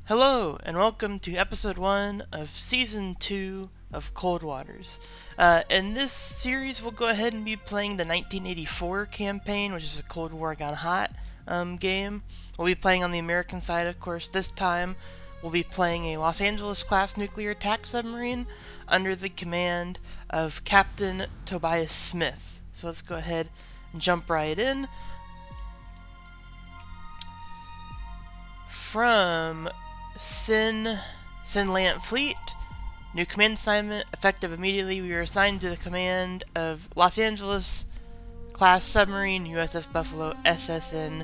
Hello, and welcome to episode 1 of season 2 of Cold Waters. In this series, we'll go ahead and be playing the 1984 campaign, which is a Cold War Gone Hot game. We'll be playing on the American side, of course. This time, we'll be playing a Los Angeles-class nuclear attack submarine under the command of Captain Tobias Smith. So let's go ahead and jump right in. From Sinlant Fleet. New command assignment effective immediately. We are assigned to the command of Los Angeles class submarine USS Buffalo SSN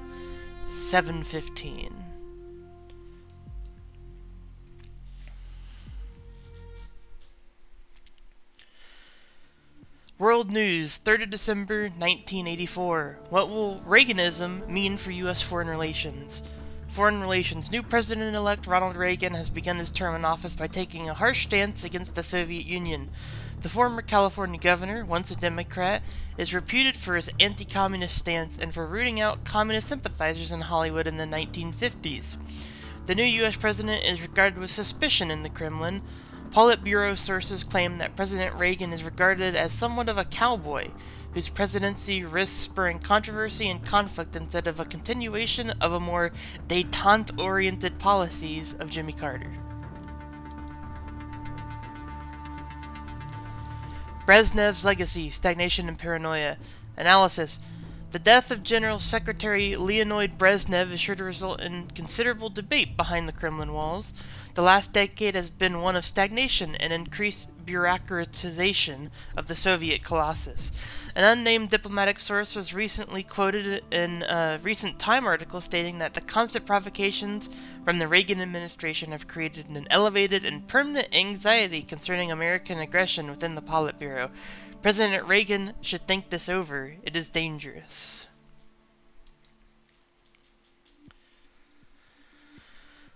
715. World News, 3rd of December 1984. What will Reaganism mean for U.S. foreign relations? Foreign relations. New President-elect Ronald Reagan has begun his term in office by taking a harsh stance against the Soviet Union. The former California governor, once a Democrat, is reputed for his anti-communist stance and for rooting out communist sympathizers in Hollywood in the 1950s. The new U.S. president is regarded with suspicion in the Kremlin. Politburo sources claim that President Reagan is regarded as somewhat of a cowboy, whose presidency risks spurring controversy and conflict instead of a continuation of a more détente-oriented policies of Jimmy Carter. Brezhnev's legacy, stagnation and paranoia. Analysis. The death of General Secretary Leonid Brezhnev is sure to result in considerable debate behind the Kremlin walls. The last decade has been one of stagnation and increased bureaucratization of the Soviet colossus. An unnamed diplomatic source was recently quoted in a recent Time article stating that the constant provocations from the Reagan administration have created an elevated and permanent anxiety concerning American aggression within the Politburo. President Reagan should think this over. It is dangerous.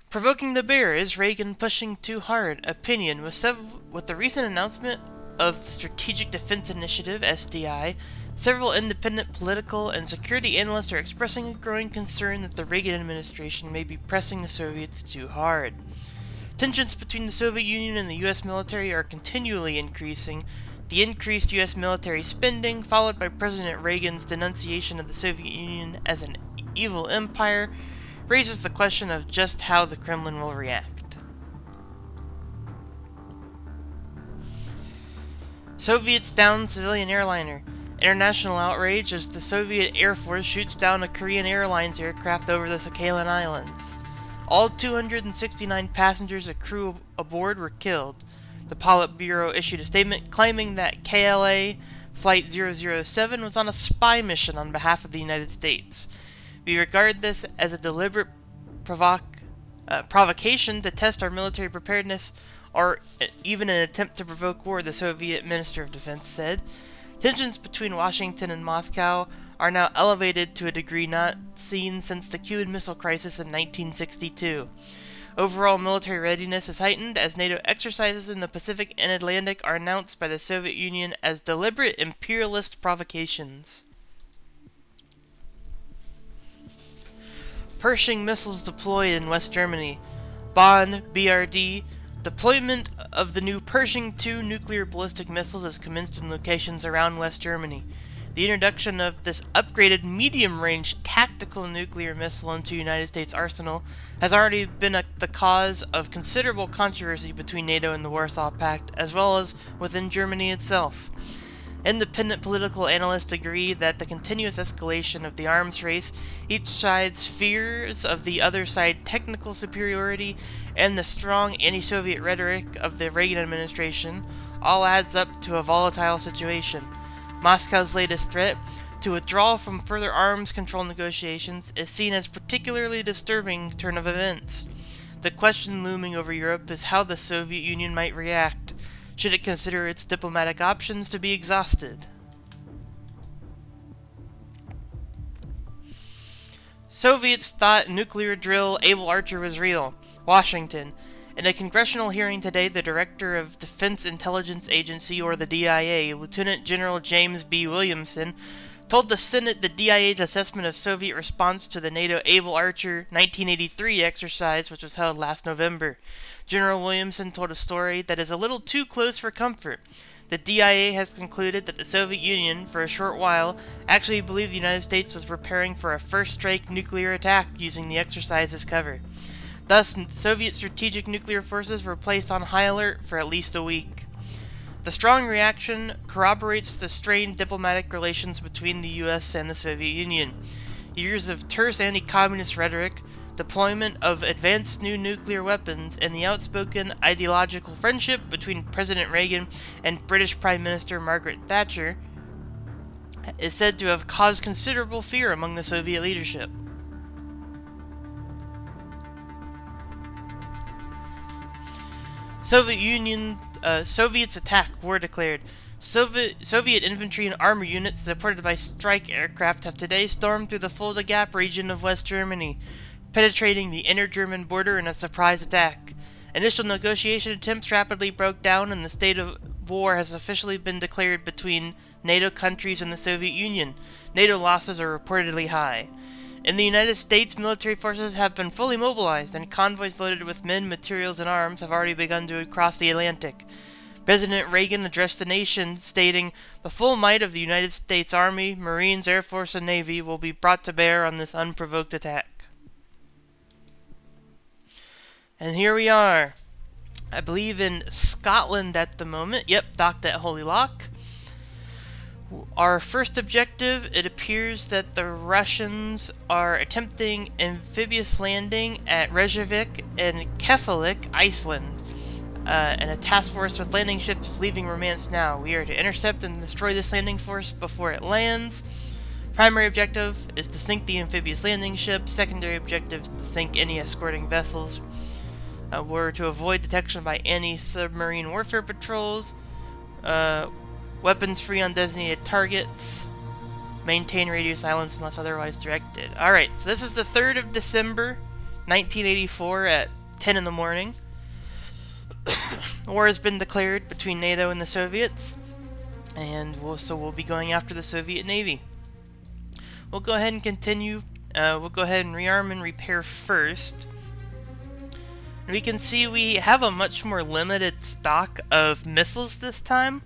Provoking the bear, is Reagan pushing too hard? Opinion. With the recent announcement of the Strategic Defense Initiative, SDI, several independent political and security analysts are expressing a growing concern that the Reagan administration may be pressing the Soviets too hard. Tensions between the Soviet Union and the U.S. military are continually increasing. The increased U.S. military spending, followed by President Reagan's denunciation of the Soviet Union as an evil empire, raises the question of just how the Kremlin will react. Soviets down civilian airliner. International outrage as the Soviet Air Force shoots down a Korean Airlines aircraft over the Sakhalin Islands. All 269 passengers and crew aboard were killed. The Politburo issued a statement claiming that KLA Flight 007 was on a spy mission on behalf of the United States. We regard this as a deliberate provocation to test our military preparedness, or even an attempt to provoke war, the Soviet Minister of Defense said. Tensions between Washington and Moscow are now elevated to a degree not seen since the Cuban Missile Crisis in 1962. Overall military readiness is heightened as NATO exercises in the Pacific and Atlantic are announced by the Soviet Union as deliberate imperialist provocations. Pershing missiles deployed in West Germany. Bonn, BRD. Deployment of the new Pershing II nuclear ballistic missiles has commenced in locations around West Germany. The introduction of this upgraded medium-range tactical nuclear missile into the United States arsenal has already been the cause of considerable controversy between NATO and the Warsaw Pact, as well as within Germany itself. Independent political analysts agree that the continuous escalation of the arms race, each side's fears of the other side's technical superiority, and the strong anti-Soviet rhetoric of the Reagan administration all adds up to a volatile situation. Moscow's latest threat to withdraw from further arms control negotiations is seen as a particularly disturbing turn of events. The question looming over Europe is how the Soviet Union might react. Should it consider its diplomatic options to be exhausted? Soviets thought nuclear drill Able Archer was real. Washington. In a congressional hearing today, the director of Defense Intelligence Agency, or the DIA, Lieutenant General James B. Williamson, told the Senate the DIA's assessment of Soviet response to the NATO Able Archer 1983 exercise, which was held last November. General Williamson told a story that is a little too close for comfort. The DIA has concluded that the Soviet Union, for a short while, actually believed the United States was preparing for a first-strike nuclear attack using the exercise as cover. Thus, Soviet strategic nuclear forces were placed on high alert for at least a week. The strong reaction corroborates the strained diplomatic relations between the US and the Soviet Union. Years of terse anti-communist rhetoric, deployment of advanced new nuclear weapons, and the outspoken ideological friendship between President Reagan and British Prime Minister Margaret Thatcher is said to have caused considerable fear among the Soviet leadership. Soviets attack, war declared. Soviet infantry and armor units supported by strike aircraft have today stormed through the Fulda Gap region of West Germany, penetrating the inner German border in a surprise attack. Initial negotiation attempts rapidly broke down and the state of war has officially been declared between NATO countries and the Soviet Union. NATO losses are reportedly high. In the United States, military forces have been fully mobilized, and convoys loaded with men, materials, and arms have already begun to cross the Atlantic. President Reagan addressed the nation, stating, "The full might of the United States Army, Marines, Air Force, and Navy will be brought to bear on this unprovoked attack." And here we are. I believe in Scotland at the moment. Yep, docked at Holy Loch. Our first objective, it appears that the Russians are attempting amphibious landing at Reykjavik and Keflavik, Iceland. And a task force with landing ships is leaving Romance now. We are to intercept and destroy this landing force before it lands. Primary objective is to sink the amphibious landing ship. Secondary objective is to sink any escorting vessels. We're to avoid detection by anti-submarine warfare patrols. Weapons free on designated targets. Maintain radio silence unless otherwise directed. Alright, so this is the 3rd of December, 1984 at 10 in the morning. War has been declared between NATO and the Soviets. And we'll be going after the Soviet Navy. We'll go ahead and continue. We'll go ahead and rearm and repair first. And we can see we have a much more limited stock of missiles this time.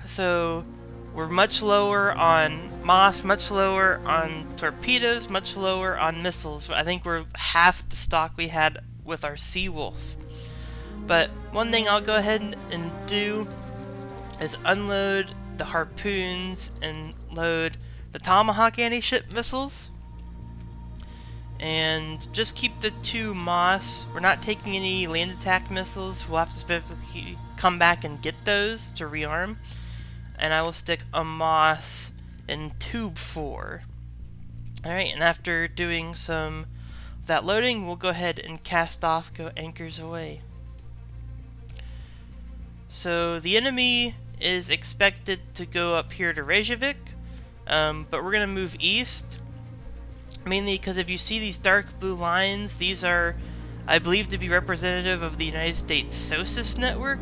So we're much lower on MOS, much lower on torpedoes, much lower on missiles. I think we're half the stock we had with our Seawolf. But one thing I'll go ahead and do is unload the harpoons and load the Tomahawk anti-ship missiles. And just keep the 2 MOS. We're not taking any land attack missiles. We'll have to specifically come back and get those to rearm. And I will stick a MOS in tube 4. Alright, and after doing some of that loading, we'll go ahead and cast off, go anchors away. So the enemy is expected to go up here to Reykjavik, but we're going to move east. Mainly because if you see these dark blue lines, these are, I believe, to be representative of the United States SOSUS network,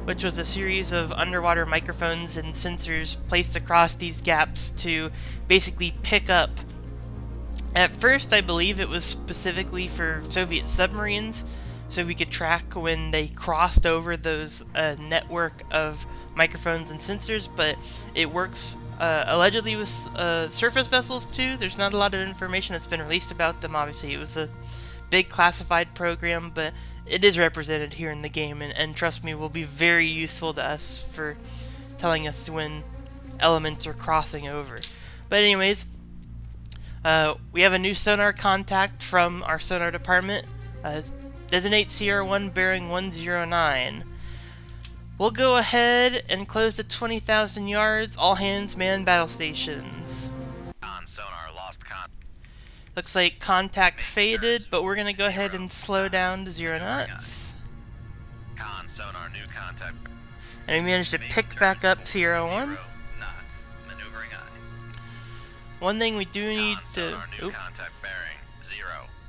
which was a series of underwater microphones and sensors placed across these gaps to basically pick up. At first, I believe it was specifically for Soviet submarines, so we could track when they crossed over those network of microphones and sensors, but it works allegedly with surface vessels too. There's not a lot of information that's been released about them. Obviously, it was a big classified program, but it is represented here in the game, and trust me, will be very useful to us for telling us when elements are crossing over. But anyways, we have a new sonar contact from our sonar department. Designate Sierra 1 bearing 109. We'll go ahead and close to 20,000 yards. All hands man battle stations. Sonar lost Looks like contact faded, but we're gonna go ahead and slow down to 0 knots. Sonar new contact. And we managed to pick back up Sierra 1. Maneuvering eye. One thing we do need to... New contact bearing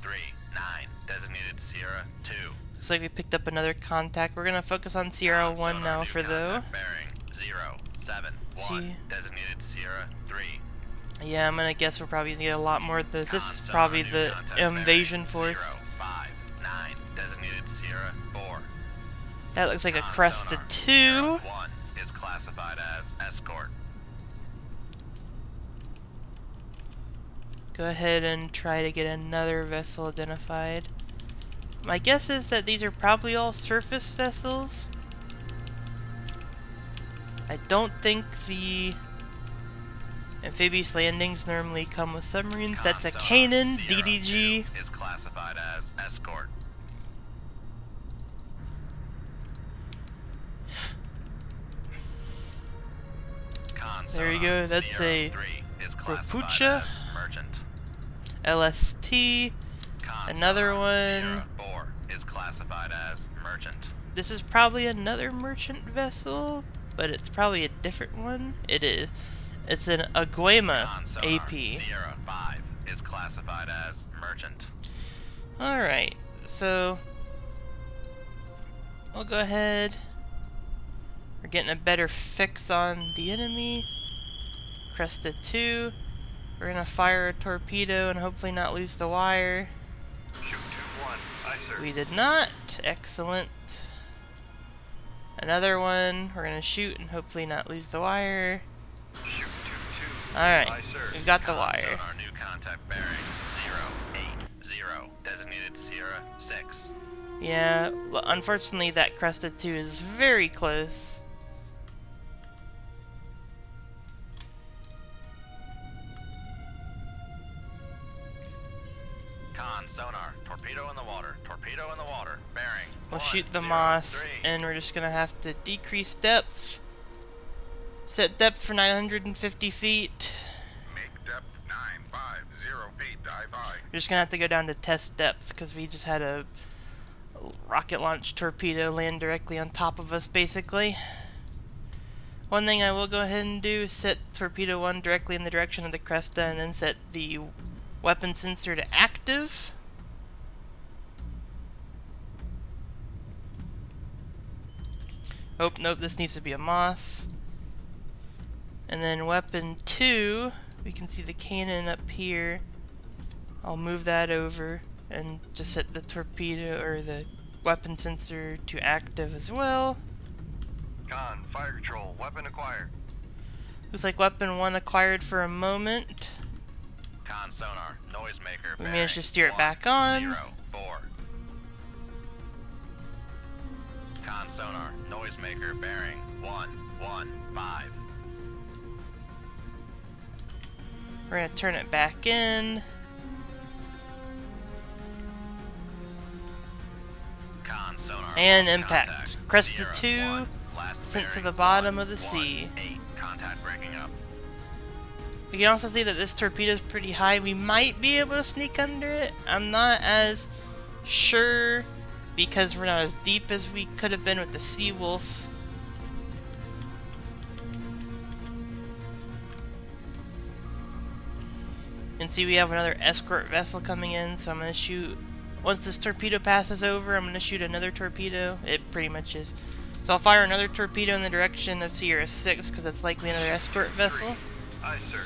039. Designated Sierra 2. Looks like we picked up another contact. We're gonna focus on Sierra 1 now for though. Bearing 7, 1, See? designated Sierra 3. Yeah, I'm gonna guess we'll probably need a lot more of those. This is Sonar probably new the contact invasion bearing force. 0, 5, 9, designated Sierra 4. That looks like a Con Cresta sonar 2. Sierra 1 is classified as escort. Go ahead and try to get another vessel identified. My guess is that these are probably all surface vessels. I don't think the amphibious landings normally come with submarines. That's a Canaan DDG. Is classified as escort. There you go, that's a Rapucha, merchant. LST, another one. 4 is classified as merchant. This is probably another merchant vessel, but it's probably a different one. It is. It's an Aguema AP. Sierra 5 is classified as merchant. Alright, so we'll go ahead. We're getting a better fix on the enemy. Cresta 2. We're gonna fire a torpedo and hopefully not lose the wire. Shoot 2-1. Aye, sir. We did not. Excellent. Another one. We're gonna shoot and hopefully not lose the wire. Shoot 2-2. Alright, Aye, sir. we've got the wire. Our new contact bearing 080, designated Sierra 6. Yeah, well, unfortunately that Cresta 2 is very close. Con sonar, torpedo in the water, bearing. We'll 1, shoot the 0, moss, 3. and we're just gonna have to decrease depth. Set depth for 950 feet. Make depth 950 feet, dive high. We're just gonna have to go down to test depth because we just had a rocket launch torpedo land directly on top of us, basically. One thing I will go ahead and do is set torpedo 1 directly in the direction of the Cresta and then set the weapon sensor to active. Oh, nope, this needs to be a Moss. And then weapon 2, we can see the cannon up here. I'll move that over and just set the torpedo or the weapon sensor to active as well. Con, fire control, weapon acquired. Looks like weapon 1 acquired for a moment. Con sonar, noisemaker. We managed to steer it back on. 4. Con sonar, noisemaker bearing 115. We're gonna turn it back in. Con sonar. And impact. Contact. Cresta Sierra 2 1, sent to bearing the bottom 1, of the sea. 1, 8. Contact breaking up. You can also see that this torpedo is pretty high. We might be able to sneak under it. I'm not as sure because we're not as deep as we could have been with the Seawolf. And see, we have another escort vessel coming in, so I'm going to shoot. Once this torpedo passes over, I'm going to shoot another torpedo. It pretty much is. So I'll fire another torpedo in the direction of Sierra 6 because that's likely another escort vessel. Aye, sir.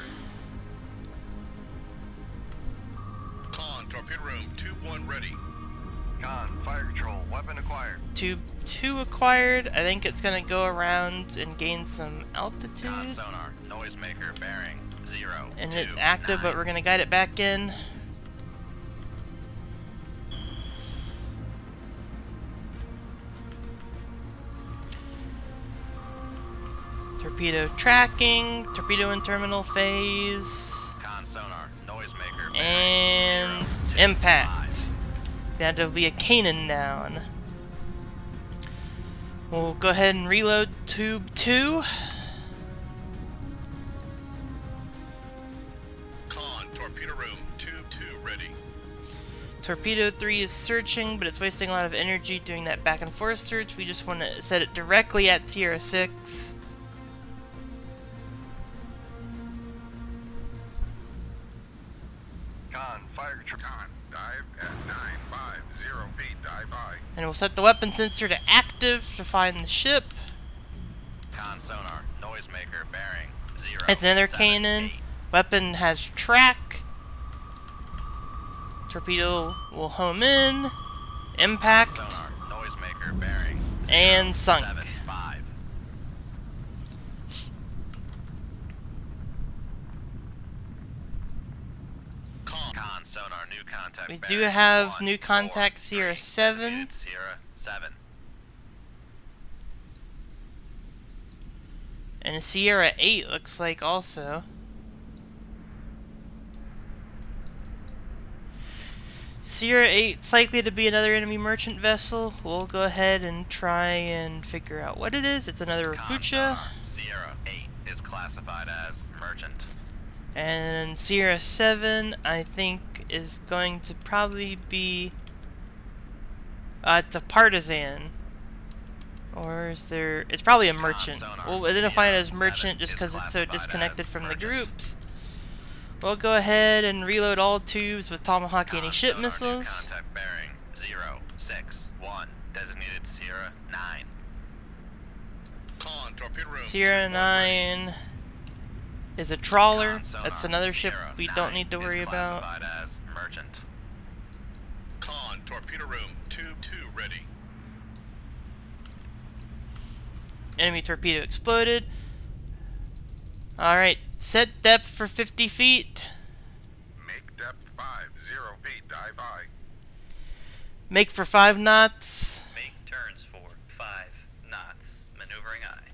Con, torpedo room, tube 1 ready. Con, fire control, weapon acquired. Tube 2 acquired. I think it's going to go around and gain some altitude. Con sonar, noisemaker bearing 0. And 2, it's active, 9. but we're going to guide it back in. Torpedo tracking, torpedo in terminal phase, Con sonar, noisemaker bearing and 0, 2, impact. 5. That'll be a Canaan down. We'll go ahead and reload tube 2. Con, torpedo room, tube 2 ready. Torpedo 3 is searching, but it's wasting a lot of energy doing that back and forth search. We just want to set it directly at Sierra 6. Con, fire control. Con, dive at 950 feet, dive high. And we'll set the weapon sensor to active to find the ship. Con sonar, noisemaker bearing 0. It's another 7, cannon. 8. Weapon has track. Torpedo will home in. Impact. Sonar, noisemaker bearing 0, And sunk. 7, 5. Con sonar, new contact We bearing do have 1, new 4, contact 3, Sierra 7. designated Sierra 7. And Sierra 8 looks like also. Sierra 8 is likely to be another enemy merchant vessel. We'll go ahead and try and figure out what it is. It's another Con Rapucha. sonar, Sierra 8 is classified as merchant. And Sierra 7, I think, is going to probably be... it's a partisan. Or is there... It's probably a merchant. We'll identify it as merchant just because it's so disconnected from the groups. We'll go ahead and reload all tubes with Tomahawk anti-ship missiles. Contact bearing 0, 6, 1, designated Sierra 9. Con, torpedo room. Sierra 9 is a trawler. That's another ship we don't need to worry about. Classified as merchant. Con, torpedo room. Tube 2 ready. Enemy torpedo exploded. Alright, set depth for 50 feet. Make depth 50 feet. Dive by. Make for 5 knots. Make turns for 5 knots. Maneuvering eye.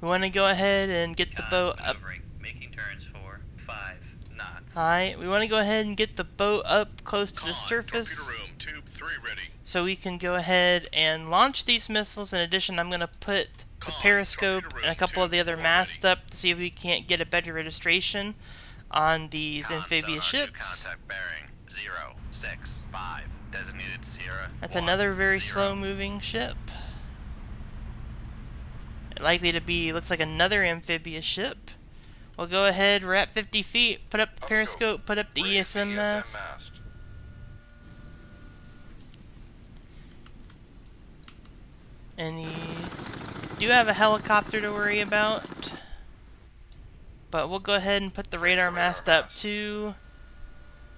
We want to go ahead and get the boat up. Making turns for 5 knots. Alright, we want to go ahead and get the boat up close to the surface. Torpedo room. Tube 3 ready. So we can go ahead and launch these missiles. In addition, I'm going to put the periscope and a couple of the other masts up to see if we can't get a better registration on these amphibious ships. Contact bearing 0, 6, 5, designated Sierra. That's 1, another very 0. slow moving ship. Likely to be, looks like another amphibious ship. We'll go ahead, we're at 50 feet, put up the periscope, put up the ESM mast. And you do have a helicopter to worry about. But we'll go ahead and put the radar mast up too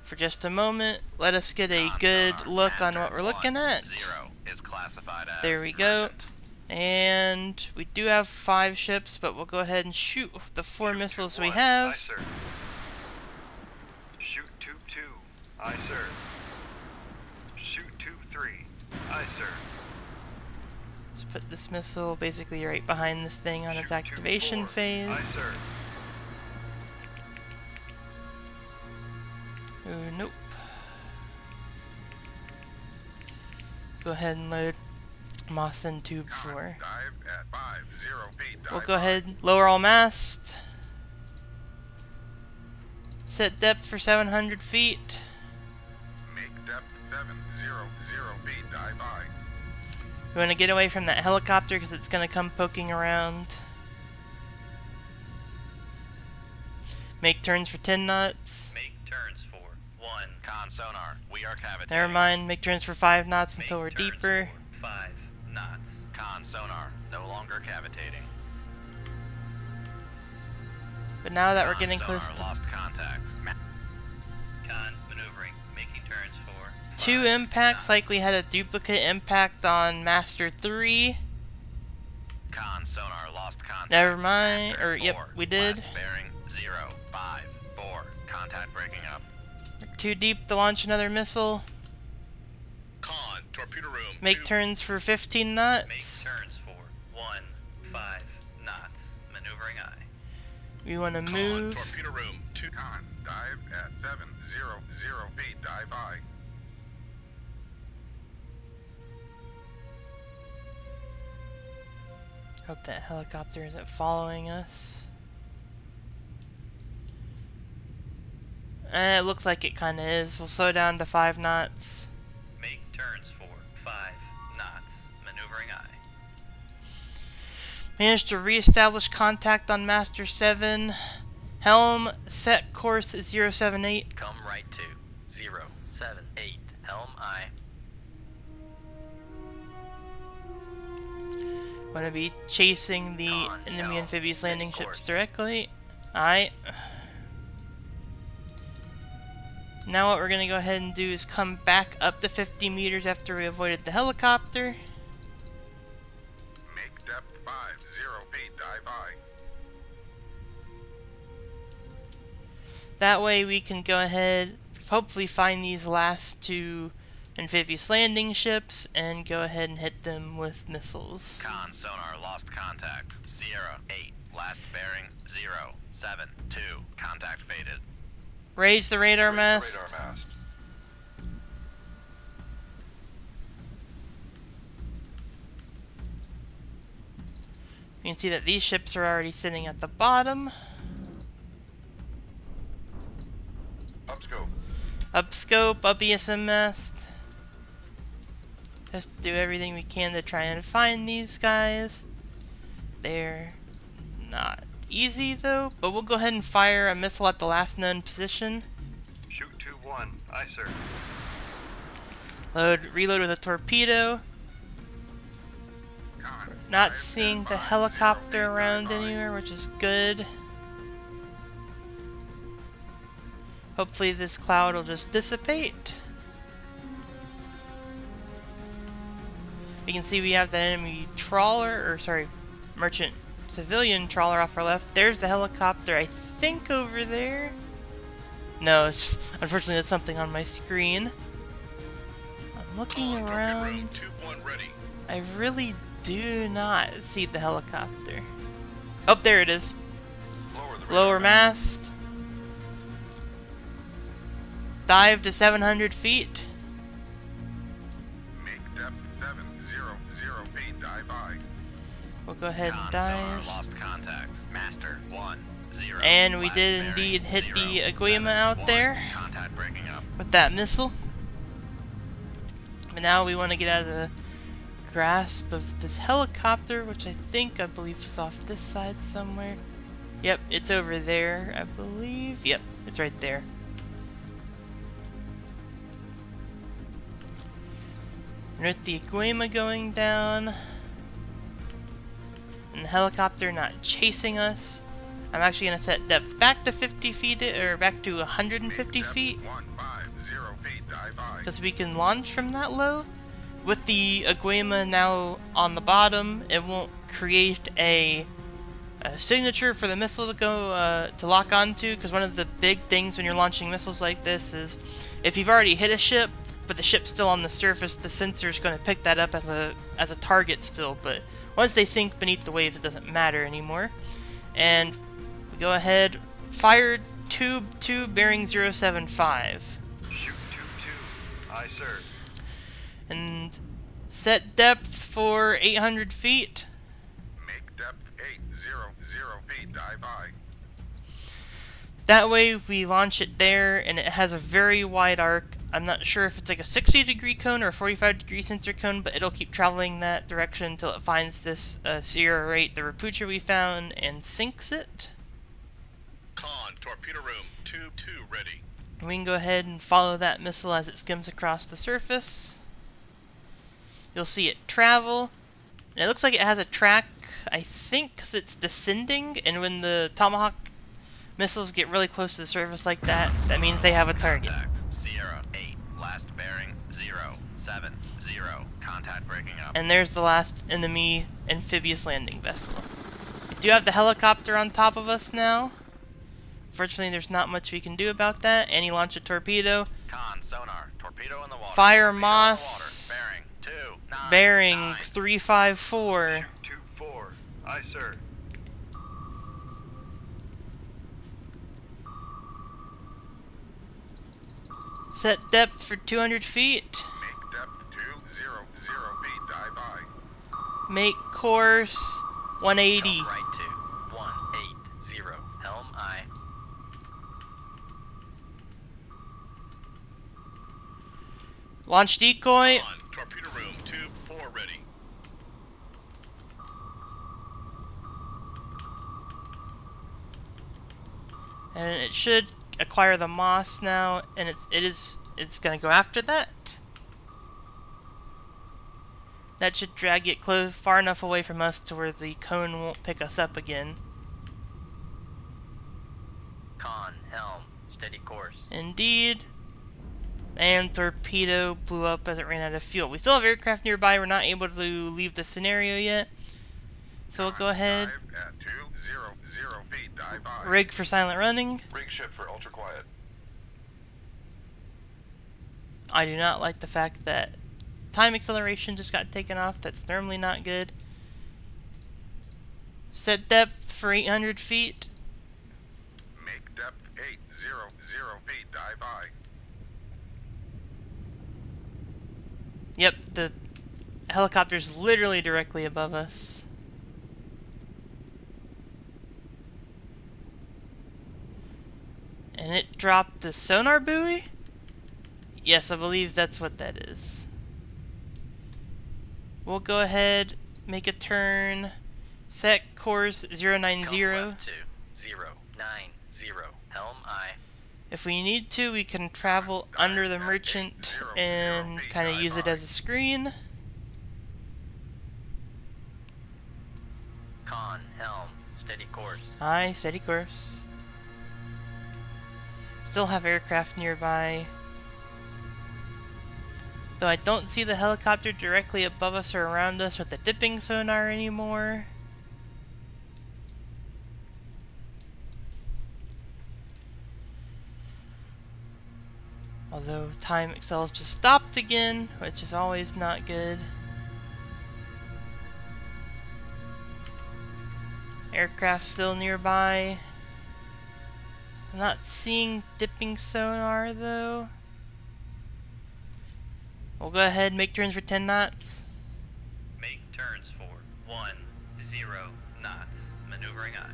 for just a moment. Let us get a good look on what we're looking at. 0 is classified as There we go. merchant. And we do have 5 ships, but we'll go ahead and shoot the 4 missiles we have. Aye, sir. Shoot tube 2. Aye, sir. Shoot tube 3. Aye, sir. Let's put this missile basically right behind this thing on its Shoot tube activation 4. phase. Aye, sir. Oh, nope. Go ahead and load Moss in tube 4. Dive at 50 feet. We'll Dive go by. ahead, lower all mast. Set depth for 700 feet. Make depth 700 feet. Dive by. We want to get away from that helicopter because it's going to come poking around. Make turns for 10 knots. Make turns for 1. Con sonar, we are cavitating. Never mind, make turns for 5 knots Make until we're turns deeper. for 5 knots. Con sonar, no longer cavitating. But now that we're Con getting sonar, close to lost contact. Con maneuvering, making turns for 2 impacts, likely had a duplicate impact on Master 3. Con sonar, lost contact. Never mind, Master or yep, 4, we did. last bearing 0, 5, 4. Contact breaking up. We're too deep to launch another missile. Con, torpedo room. Make tube turns for 15 Make knots. turns for 1, 5 knots. Maneuvering eye. We want to Con, move. torpedo room. Con, dive at 700 feet. Dive by. Hope that helicopter isn't following us. It looks like it kind of is. We'll slow down to 5 knots. Make turns for 5 knots. Maneuvering eye. Managed to re-establish contact on Master 7. Helm, set course 078. Come right to 0, 7, 8. Helm eye. Want to be chasing the Con, enemy no. amphibious landing Main ships course. directly. Alright. Now what we're going to go ahead and do is come back up to 50 meters after we avoided the helicopter. Make depth 50 feet, dive high. That way we can go ahead, hopefully find these last two amphibious landing ships and go ahead and hit them with missiles. Con, sonar, lost contact. Sierra, 8, last bearing, 0, 7, 2, contact faded. Raise the radar Raise mast. the radar mast. You can see that these ships are already sitting at the bottom. Upscope. Up scope, up ESM mast. Just do everything we can to try and find these guys. They're not easy though, but we'll go ahead and fire a missile at the last known position. Shoot 2-1. Aye, sir. Reload with a torpedo. Con, Not dive seeing at the 50 helicopter feet, around dive high. anywhere, which is good. Hopefully this cloud will just dissipate. You can see we have the enemy trawler, or sorry, merchant civilian trawler off our left. There's the helicopter, I think over there. No, it's just, unfortunately that's something on my screen. I'm looking around. I really do not see the helicopter. Oh, there it is. Lower the Lower radar mast. Dive to 700 feet. Make depth 700 feet, dive high. We'll go ahead and Con, dive. sonar, lost contact. Master, 1, 0. And we last did bearing, indeed hit 0, the 7, Aguima out 1, there Contact breaking up. with that missile. But now we want to get out of the grasp of this helicopter, which I believe is off this side somewhere. Yep, it's over there, I believe. Yep, it's right there. With the Aguima going down, and the helicopter not chasing us, I'm actually going to set depth back to 50 feet, or back to 150 feet, 150 feet, dive high. because we can launch from that low. With the Aguima now on the bottom, it won't create a signature for the missile to go to lock onto, because one of the big things when you're launching missiles like this is if you've already hit a ship but the ship's still on the surface, the sensor's going to pick that up as a target still, but once they sink beneath the waves it doesn't matter anymore. And we go ahead, fire tube 2 bearing 075. Shoot 2-2. Aye, sir. And set depth for 800 feet. Make depth 800 feet, dive high. That way we launch it there, and it has a very wide arc. I'm not sure if it's like a 60-degree cone or a 45-degree sensor cone, but it'll keep traveling that direction until it finds this Sierra 8, the Rapucha we found, and sinks it. Con, torpedo room, tube 2 ready. And we can go ahead and follow that missile as it skims across the surface. You'll see it travel. And it looks like it has a track, I think, because it's descending, and when the Tomahawk missiles get really close to the surface like that, that means they have a target. Contact. Sierra, 8, last bearing, 0, 7, 0. Contact breaking up. And there's the last enemy amphibious landing vessel. We do have the helicopter on top of us now. Fortunately, there's not much we can do about that. And he launched a torpedo. Con, sonar, torpedo in the water. Fire Torpedo in the Moss. water. Bearing, 2, 9, Bearing 9. 354. Shoot 2-4. Aye, sir. Set depth for 200 feet. Make depth 200 feet, dive high. Make course 180. Helm right to 180. Helm aye. Launch decoy. Con, torpedo room, tube 4 ready. And it should acquire the moss now, and it's gonna go after that. That should drag it close far enough away from us to where the cone won't pick us up again. Con, helm, steady course. Indeed. And torpedo blew up as it ran out of fuel. We still have aircraft nearby. We're not able to leave the scenario yet. So we'll go ahead. Dive at 200 feet. Dive by. Rig for silent running. Rig ship for ultra quiet. I do not like the fact that time acceleration just got taken off. That's normally not good. Set depth for 800 feet. Make depth 800 feet. Dive by. Yep, the helicopter's literally directly above us. And it dropped the sonar buoy? Yes, I believe that's what that is. We'll go ahead, make a turn, set course 090. Left to 090. Helm I. If we need to, we can travel under the merchant and kind of use it as a screen. Con, helm, steady course. Aye, steady course. Still have aircraft nearby. Though I don't see the helicopter directly above us or around us with the dipping sonar anymore. Although time accels just stopped again, which is always not good. Aircraft still nearby. I'm not seeing dipping sonar though. We'll go ahead and make turns for 10 knots. Make turns for 10 knots. Maneuvering I.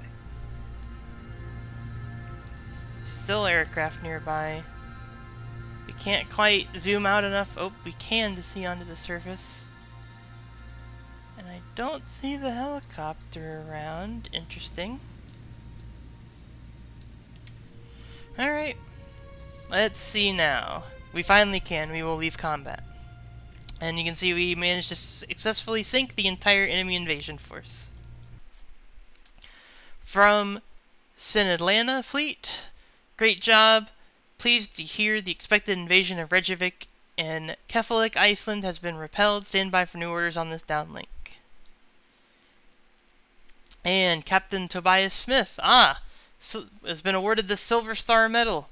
Still aircraft nearby. We can't quite zoom out enough. Oh, we can to see onto the surface. And I don't see the helicopter around. Interesting. Alright. Let's see now. We finally can. We will leave combat. And you can see we managed to successfully sink the entire enemy invasion force. From Atlanta Fleet, great job. Pleased to hear the expected invasion of Reykjavik and Keflavik, Iceland has been repelled. Stand by for new orders on this downlink. And Captain Tobias Smith, has been awarded the Silver Star Medal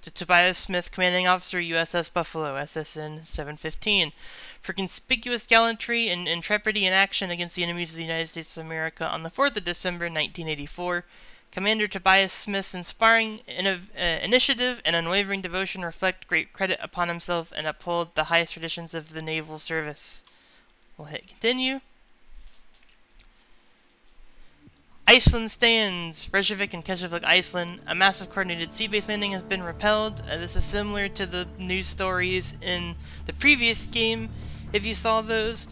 to Tobias Smith, Commanding Officer, USS Buffalo, SSN 715, for conspicuous gallantry and intrepidity in action against the enemies of the United States of America on the 4th of December, 1984. Commander Tobias Smith's inspiring initiative and unwavering devotion reflect great credit upon himself and uphold the highest traditions of the naval service. We'll hit continue. Iceland stands. Reykjavik and Keflavik, Iceland. A massive coordinated sea-based landing has been repelled. This is similar to the news stories in the previous game, if you saw those.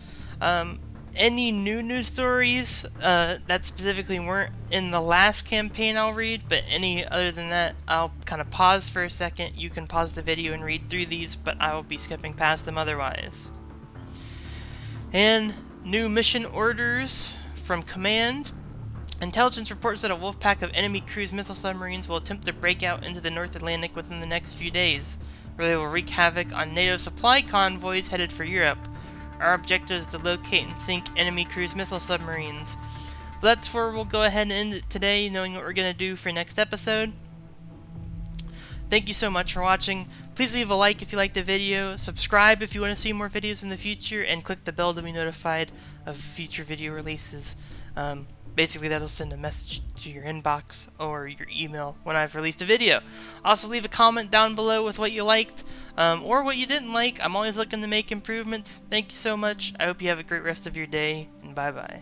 Any new news stories that specifically weren't in the last campaign I'll read, but any other than that, I'll kind of pause for a second. You can pause the video and read through these, but I will be skipping past them otherwise. And new mission orders from Command. Intelligence reports that a wolf pack of enemy cruise missile submarines will attempt to break out into the North Atlantic within the next few days, where they will wreak havoc on NATO supply convoys headed for Europe. Our objective is to locate and sink enemy cruise missile submarines. But that's where we'll go ahead and end it today, knowing what we're going to do for next episode. Thank you so much for watching. Please leave a like if you liked the video, subscribe if you want to see more videos in the future, and click the bell to be notified of future video releases. Basically, that'll send a message to your inbox or your email when I've released a video. Also, leave a comment down below with what you liked or what you didn't like. I'm always looking to make improvements. Thank you so much. I hope you have a great rest of your day, and bye-bye.